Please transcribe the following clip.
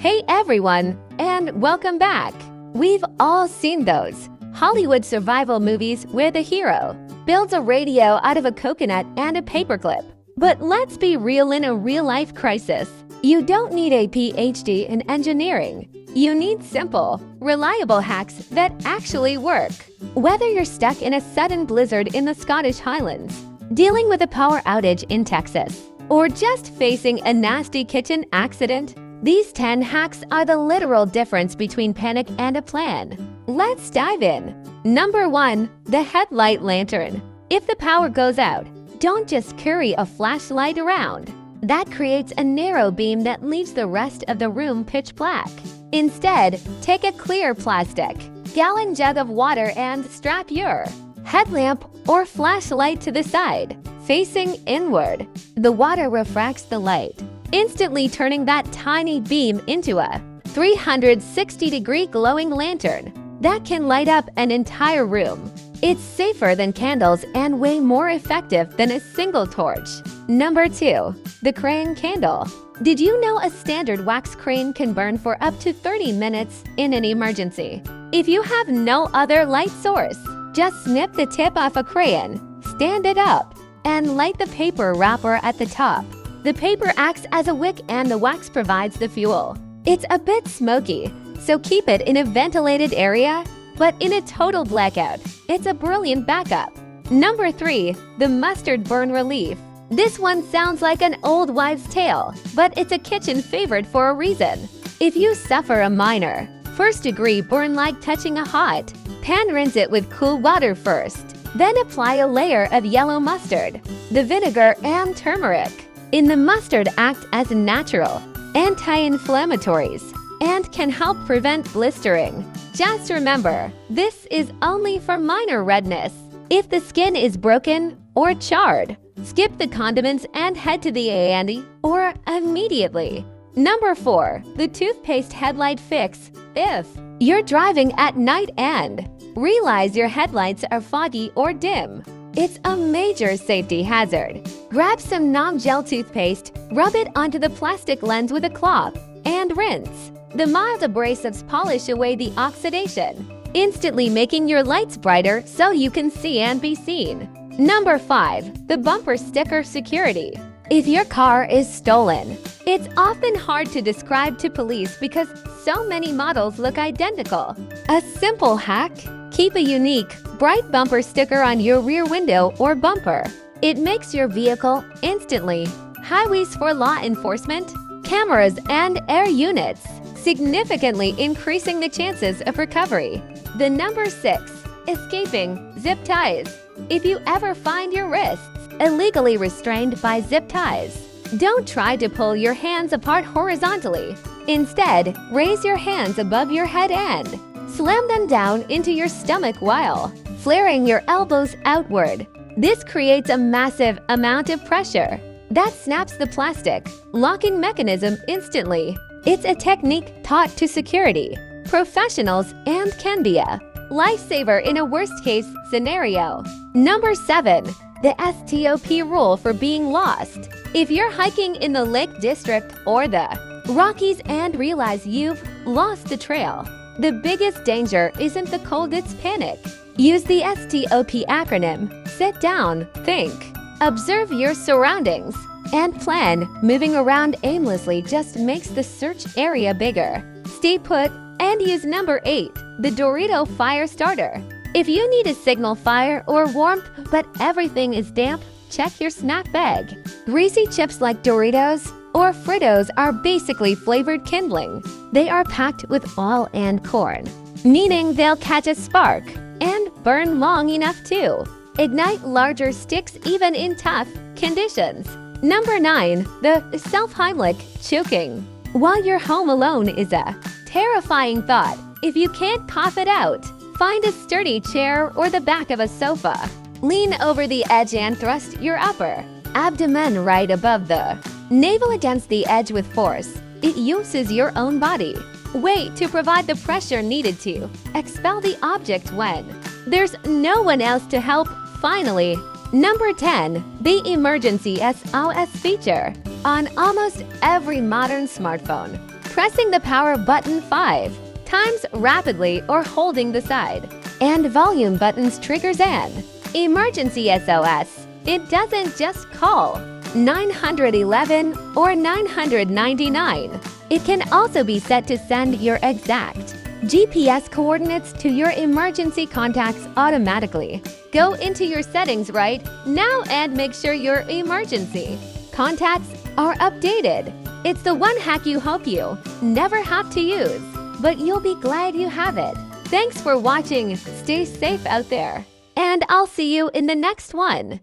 Hey everyone, and welcome back! We've all seen those Hollywood survival movies where the hero builds a radio out of a coconut and a paperclip. But let's be real, in a real-life crisis, you don't need a PhD in engineering. You need simple, reliable hacks that actually work. Whether you're stuck in a sudden blizzard in the Scottish Highlands, dealing with a power outage in Texas, or just facing a nasty kitchen accident, these 10 hacks are the literal difference between panic and a plan. Let's dive in. Number 1. The headlight lantern. If the power goes out, don't just carry a flashlight around. That creates a narrow beam that leaves the rest of the room pitch black. Instead, take a clear plastic gallon jug of water and strap your headlamp or flashlight to the side, facing inward. The water refracts the light, instantly turning that tiny beam into a 360-degree glowing lantern that can light up an entire room. It's safer than candles and way more effective than a single torch. Number 2. The crane candle. Did you know a standard wax crane can burn for up to 30 minutes in an emergency? If you have no other light source, just snip the tip off a crayon, stand it up, and light the paper wrapper at the top. The paper acts as a wick and the wax provides the fuel. It's a bit smoky, so keep it in a ventilated area, but in a total blackout, it's a brilliant backup. Number 3. The mustard burn relief. This one sounds like an old wives' tale, but it's a kitchen favorite for a reason. If you suffer a minor, first-degree burn like touching a hot pan, rinse it with cool water first. Then apply a layer of yellow mustard, the vinegar, and turmeric. The mustard act as natural anti-inflammatories and can help prevent blistering. Just remember, this is only for minor redness. If the skin is broken or charred, skip the condiments and head to the A&E or immediately. Number 4. The toothpaste headlight fix. If you're driving at night and realize your headlights are foggy or dim, it's a major safety hazard. Grab some non-gel toothpaste, rub it onto the plastic lens with a cloth, and rinse. The mild abrasives polish away the oxidation, instantly making your lights brighter so you can see and be seen. Number 5. The bumper sticker security. If your car is stolen, it's often hard to describe to police because so many models look identical. A simple hack: keep a unique, bright bumper sticker on your rear window or bumper. It makes your vehicle instantly highways for law enforcement, cameras, and air units, significantly increasing the chances of recovery. The number 6. Escaping zip ties. If you ever find your wrists illegally restrained by zip ties, don't try to pull your hands apart horizontally. Instead, raise your hands above your head and slam them down into your stomach while flaring your elbows outward. This creates a massive amount of pressure that snaps the plastic locking mechanism instantly. It's a technique taught to security professionals and can be a lifesaver in a worst-case scenario. Number 7. The STOP rule for being lost. If you're hiking in the Lake District or the Rockies and realize you've lost the trail, the biggest danger isn't the cold, it's panic. Use the STOP acronym. Sit down, think, observe your surroundings, and plan. Moving around aimlessly just makes the search area bigger. Stay put and use number 8. The Dorito fire starter. If you need a signal fire or warmth but everything is damp, check your snack bag. Greasy chips like Doritos or Fritos are basically flavored kindling. They are packed with oil and corn, meaning they'll catch a spark and burn long enough to ignite larger sticks even in tough conditions. Number 9. The self-Heimlich choking. While you're home alone is a terrifying thought. If you can't cough it out, find a sturdy chair or the back of a sofa. Lean over the edge and thrust your upper abdomen right above the navel against the edge with force. It uses your own body weight to provide the pressure needed to expel the object when there's no one else to help. Finally, number 10. The emergency SOS feature. On almost every modern smartphone, pressing the power button 5 times rapidly or holding the side. And volume buttons triggers an emergency SOS. It doesn't just call 911 or 999. It can also be set to send your exact GPS coordinates to your emergency contacts automatically. Go into your settings right now and make sure your emergency contacts are updated. It's the one hack you hope you never have to use, but you'll be glad you have it. Thanks for watching. Stay safe out there, and I'll see you in the next one.